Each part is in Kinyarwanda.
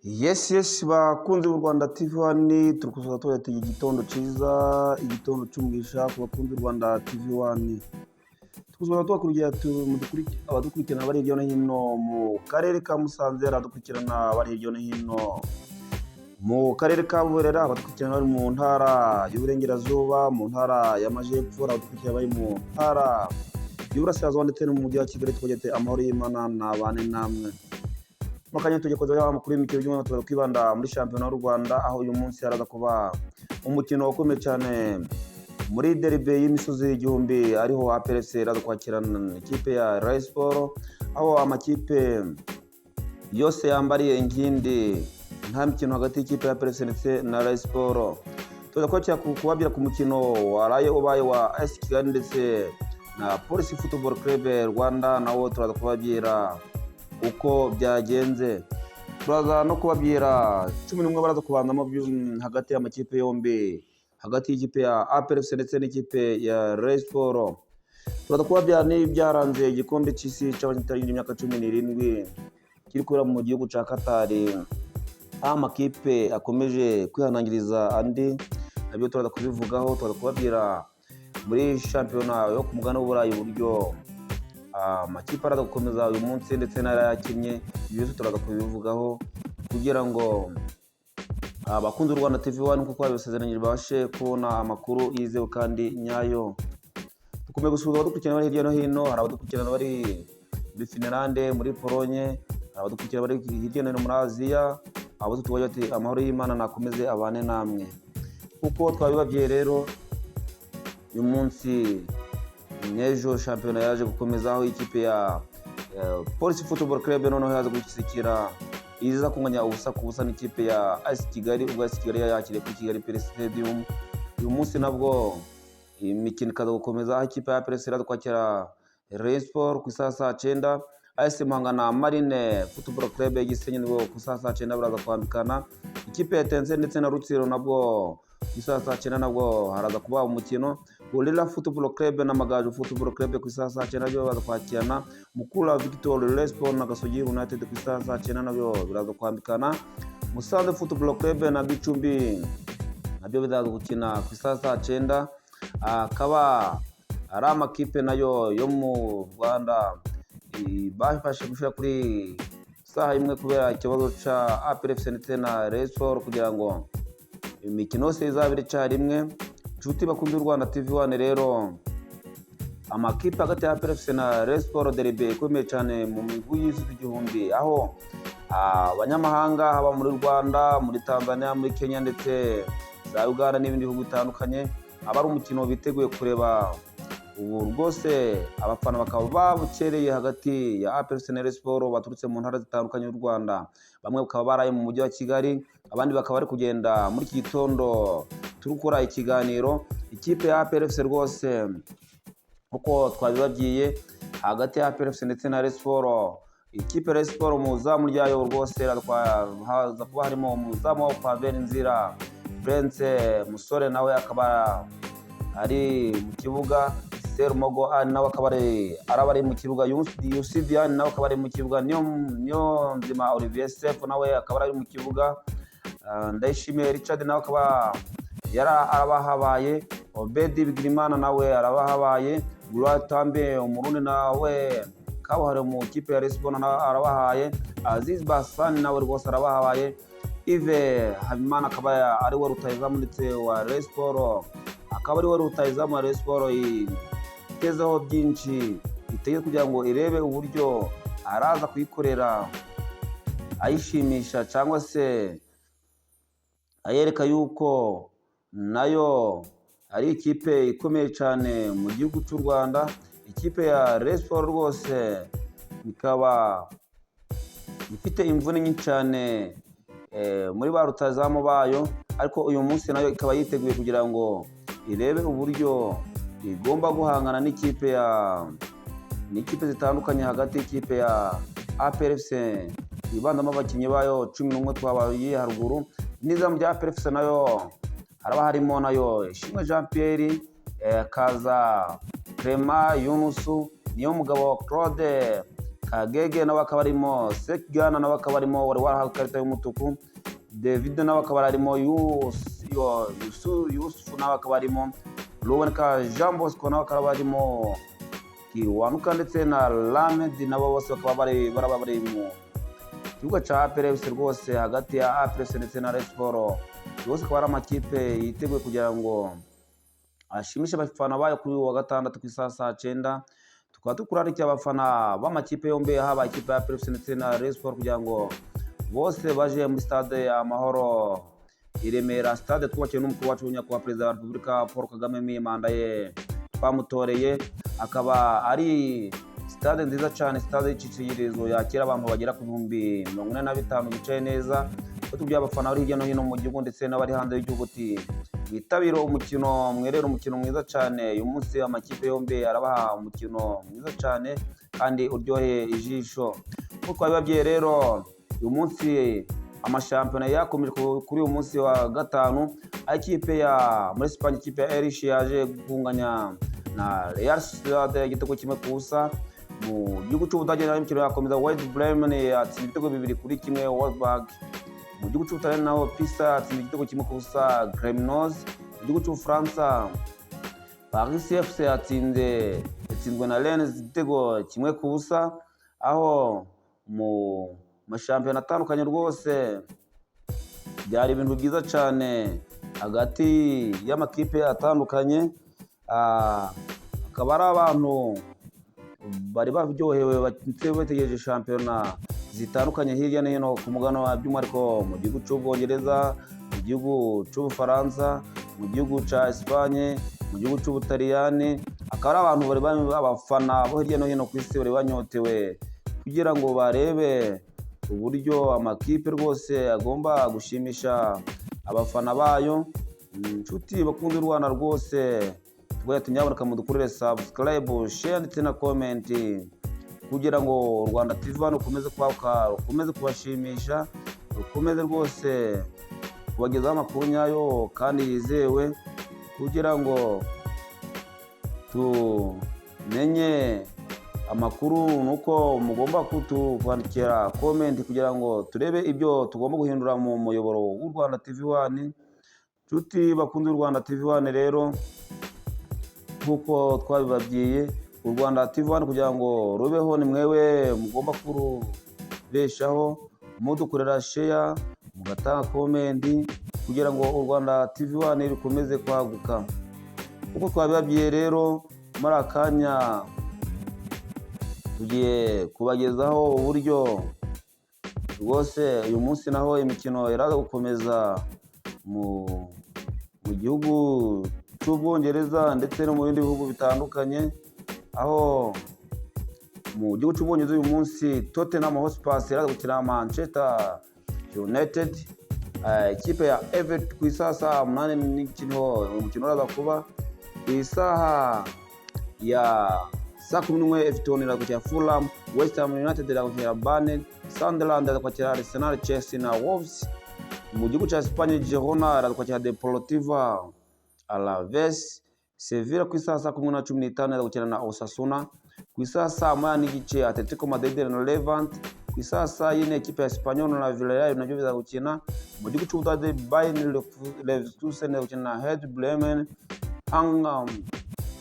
Yes bakunzi b'u Rwanda TV1 turi kuza tubateye igitondo ciza, igitondo cy'umugisha ku bakunzi b'u Rwanda TV1. Tukuza tubakurikira abadukurikirana bari hirya no hino mu karere ka Musanze, abadukurikirana bari hirya no hino mu karere ka Burera, abadukurikirana bari mu ntara y'Uburengerazuba, mu ntara y'Amajepfo, abadukurikirana bari mu ntara y'Uburasirazuba ndetse no mu mujyi wa Kigali. Twagete amahoro y'Imana nabane namwe. Makanya tujye kuza amakuru y'imikino y'umwaka tuza kwibanda muri shampiyona y'u Rwanda, aho uyu munsi haraza kuba umukino ukomeye cyane muri derby y'imisozi igihumbi, ariho APRFC iraza kwakirana ikipe ya Rayon Sports, aho amakipe yose yambariye inkindi nta mikino hagati y'ikipe ya APRFC ndetse na Rayon Sports. Tuza kwakira kubabwira ku mukino waraye ubaye wa AS Kigali ndetse na Police Football Club Rwanda, nawo turaza kubabwira uko byagenze. Turaza no kubabwira 11 baraza kubanzamo hagati y'amakipe yombi, hagati y'ikipe ya APRFC ndetse n'ikipe ya Rayon Sports. Turaza kubabwira n'ibyaranze igikombe cy'isi cy'abanyamaguru y'imyaka 17 kiri kubera mu gihugu cya Qatar, amakipe akomeje kwihanangiriza andi, nabyo turaza kubivugaho. Turaza kubabwira muri shampiyona yo ku mugabane w'Uburayi uburyo amakipe araza gukomeza uyu munsi ndetse n'arayakinnye. Byose turaza kubivugaho kugira ngo abakunzi b'u Rwanda TV1 kuko babisezeranyije babashe kubona amakuru yizewe kandi nyayo. Dukomeye gusubiza abadukurikirana bari hirya no hino, hari abadukurikirana bari muri Finland, muri Polonye, hari abadukurikirana bari hirya no hino muri Aziya. Abo tuvuga ati amahoro y'Imana nakomeze abane namwe. Kuko twabibabwiye rero uyu munsi n'ejo shampiyona yaje gukomeza, aho ikipe ya Police Football Club noneho yaje gukisikira iza kunganya ubusa ku busa n'ikipe ya AS Kigali, ubwo AS Kigali yakiriye kuri Kigali Pele Stadium. Uyu munsi nabwo imikino ikaza gukomeza, aho ikipe ya APRFC iraza kwakira Rayon Sports ku saa 9, AS Muhanga na Marine Football Club Gisenyi nibwo ku saa 9 baraza kwambikana. Ikipe ya Tense ndetse na Rutsiro nabwo ku saa 9 nabwo haraza kuba umukino. Gorilla Football Club na Magaju Football Club ku saa 9 nabyo baza kwakirana. Mukura Victory Response na Gasogi United ku saa 9 nabyo biraza kwambikana. Musanze Football Club na Gicumbi nabyo bizaza gukina ku saa 9. Akaba ari amakipe nayo yo mu Rwanda bafashe gushira kuri saha imwe kubera ikibazo ca APRFC ndetse na Rayon Sports kugira ngo imikino yose izabire rimwe. Nshuti bakunze u Rwanda TV1 rero, amakipe hagati ya APRFC na Rayon Sports derby ikomeye cyane mu migwi y'isi igihumbi, aho abanyamahanga haba muri Rwanda, muri Tanzania, muri Kenya ndetse za Uganda n'ibindi bihugu bitandukanye aba ari umukino biteguye kureba. Ubu rwose abafana bakaba babukereye hagati ya APRFC na Rayon Sports baturutse mu ntara zitandukanye y'u Rwanda. Bamwe bakaba baraye mu mujyi wa Kigali, abandi bakaba bari kugenda muri iki gitondo turi gukora ikiganiro. Ikipe ya APRFC rwose uko twabibabwiye, hagati ya APRFC ndetse na Rayon Sports, ikipe Rayon Sports muzamu ryayo rwose haza kuba harimo umuzamu wa Pavel Nzira, Prince Musore nawe akaba ari mu kibuga, Serumogo nawe akaba ari mu kibuga, Yusidian nawe akaba ari mu kibuga, niyo nzima Olivier Sef nawe akaba ari mu kibuga, Ndayishimiye Richard nawe akaba arabahabaye, Obedi Bigirimana nawe arabahabaye, Guratambe Umurundi nawe kabuhare mu kipe ya Rayon Sports arabahaye, Aziz Bassan nawe rwose arabahabaye, Yves Habimana akaba ari we rutahizamu ndetse wa Rayon Sports, akaba ari we rutahizamu wa Rayon Sports itezeho byinshi, iteye kugira ngo irebe uburyo araza kuyikorera ayishimisha cyangwa se ayereka yuko nayo ari ikipe ikomeye cyane mu gihugu cy'u Rwanda. Ikipe ya Rayon Sports rwose ikaba ifite imvune nyinshi cyane muri ba rutahizamu bayo, ariko uyu munsi nayo ikaba yiteguye kugira ngo irebe uburyo igomba guhangana n'ikipe zitandukanye, hagati y'ikipe ya APRFC ibandamo abakinnyi bayo 11 twabaye haruguru. N'izamu rya APRFC nayo haraba harimo nayo Ishimwe Jean Pierre, Kaza Clement Yunusu, niyo mugabo Claude Kagege nawe akaba arimo, Sekigana nawe akaba arimo wari warahawe ikarita y'umutuku, David nawe akaba arimo, Yusufu nawe akaba arimo, Ruboneka Jean Bosco nawe akaba arimo, Kiwanuka ndetse na Lamed nabo bose bakaba bari mu kibuga cya APR FC rwose, hagati ya APR FC ndetse na Rayon Sports. Rwose akaba ari amakipe yiteguye kugira ngo ashimishe abafana bayo kuri uwa gatandatu ku isaha saa 9. Tukaba tukurarikiye abafana b'amakipe yombi, haba ikipe ya APR FC ndetse na Rayon Sports, kugira ngo bose baje muri stade Amahoro i Remera, stade twubakiwe n'umukuru wacu nyakubahwa Perezida wa Repubulika Paul Kagame mu manda ye twamutoreye. Akaba ari stade nziza cyane, stade y'icicirizo yakira abantu bagera ku 45,000 bicaye neza. Tubwiye abafana bari hirya no hino mu gihugu ndetse n'abari hanze y'igihugu ati mwitabire umukino, mwerere umukino mwiza cyane. Uyu munsi amakipe yombi arabaha umukino mwiza cyane kandi uryoheye ijisho. Uko twabibabwiye rero, uyu munsi amashampiyona yakomeje kuri uyu munsi wa gatanu, ikipe ya muri Espagne, ikipe ya Elche yaje gukunganya na Real Sociedad igitego kimwe ku busa. Mu gihugu cy'Ubudage naho imikino yakomeza, Werder Bremen yatsinze ibitego 2-1 Wolfsburg. Mu gihugu cy'Ubutaliyani naho Pisa yatsinze igitego kimwe ku busa Cremonese. Mu gihugu cy'Ubufaransa Paris FC yatsinzwe na Rennes igitego kimwe ku busa. Aho mu mashampiyona atandukanye rwose byari ibintu byiza cyane hagati y'amakipe atandukanye. Akaba ari abantu bari baryohewe bategereje shampiyona zitandukanye hirya no hino ku mugano wa by'umwihariko mu gihugu cy'Ubwongereza, mu gihugu cy'Ubufaransa, mu gihugu cya Espagne, mu gihugu cy'Ubutaliyani. Akaba ari abantu bari abafana bo hirya no hino ku isi bari banyotewe kugira ngo barebe uburyo amakipe rwose agomba gushimisha abafana bayo. Inshuti bakunze u Rwanda rwose, tugaya tunyaboneka mudukurire subscribe, share ndetse na comment kugira ngo Rwanda TV rukomeze kwaguka, rukomeze kubashimisha, rukomeze rwose kubagezaho amakuru nyayo kandi yizewe, kugira ngo tumenye amakuru. Nuko mugomba kutwandikira comment kugira ngo turebe ibyo tugomba guhindura mu muyoboro w'u Rwanda TV1. Inshuti bakunze u Rwanda TV1 rero, kuko twabibabwiye, u Rwanda TV1 kugira ngo rubeho ni mwewe mugomba kurubeshaho, mudukorera share, mugatanga comment kugira ngo u Rwanda TV1 rukomeze kwaguka. Kuko twabibabwiye rero, muri akanya tugiye kubagezaho uburyo rwose uyu munsi naho imikino iraza gukomeza mu gihugu cy'Ubwongereza ndetse no mu bindi bihugu bitandukanye. Aho mu gihugu cy'Ubwongereza uyu munsi Tottenham Hotspur iraza gukina Manchester United. Ikipe ya Everton ku isaha saa 8 umukino uraza kuba ku isaha ya saa 11. Everton iraza gukina Fulham, West Ham United iraza gukina Burnley, Sunderland iraza gukina Arsenal, Chelsea na Wolves. Mu gihugu cya Espagne Girona iraza gukina Deportivo Alaves. Sevilla ku isaha saa 11:15 iraza gukina na Osasuna. Ku isaha saa 8:30 Atletico Madrid na Levante. Ku isaha saa 4 ikipe ya Espanyol na Villarreal nabyo biza gukina. Mu gihugu cy'Ubudage Bayern Leverkusen iraza gukina na Werder Bremen.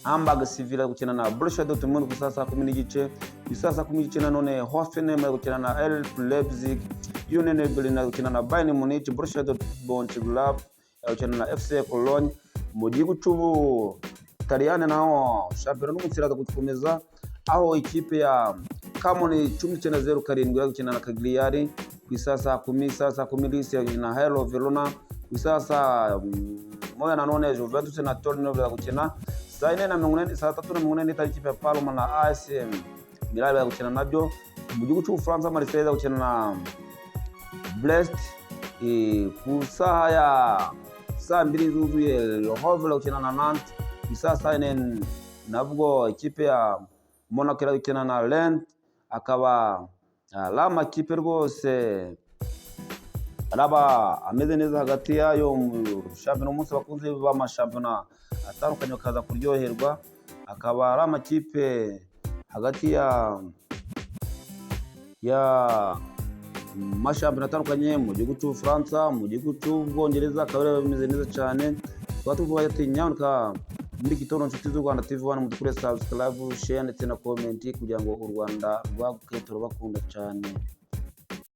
Hamburg Sevilla gukina na Borussia Dortmund ku isaha saa 10:30. Ku isaha saa 10:30 nanone Hoffenheim gukina na RB Leipzig. Union Berlin gukina na Bayern Munich. Borussia Dortmund gukina na FC Cologne. Mu gihugu cy'Ubutaliyani naho shampiyona n'umunsi iraza gukomeza, aho ikipe ya Camoni 1907 gukina na Cagliari. Ku isaha saa 10, isaha saa 10 gukina na Hello Verona. Ku isaha saa 1 nanone Juventus na Torino gukina. Saa 3:40 ikipe ya Parma na AS Milan gukina nabyo. Mu gihugu cy'Ubufaransa Marseille gukina na Brest. Ku isaha ya saa 2 zuzuye Le Havre gukina na Nantes. Ku isaha saa 4 nabwo ikipe ya Monaco gukina na Rennes. Akaba lama kipe rwose araba ameze neza hagati yayo mu shampiyona. Umunsi bakunze b'amashampiyona atandukanye bakaza kuryoherwa. Akaba ari amakipe hagati ya ya mashampiyona atandukanye mu gihugu cy'Ubufaransa, mu gihugu cy'Ubwongereza, akaba rero bimeze neza cyane. Tukaba tuvuga ati nyamuneka muri gitondo nshuti z'u Rwanda TV 1 mudukore subscribe, share ndetse na comment kugira ngo u Rwanda rwaguke, turabakunda cyane.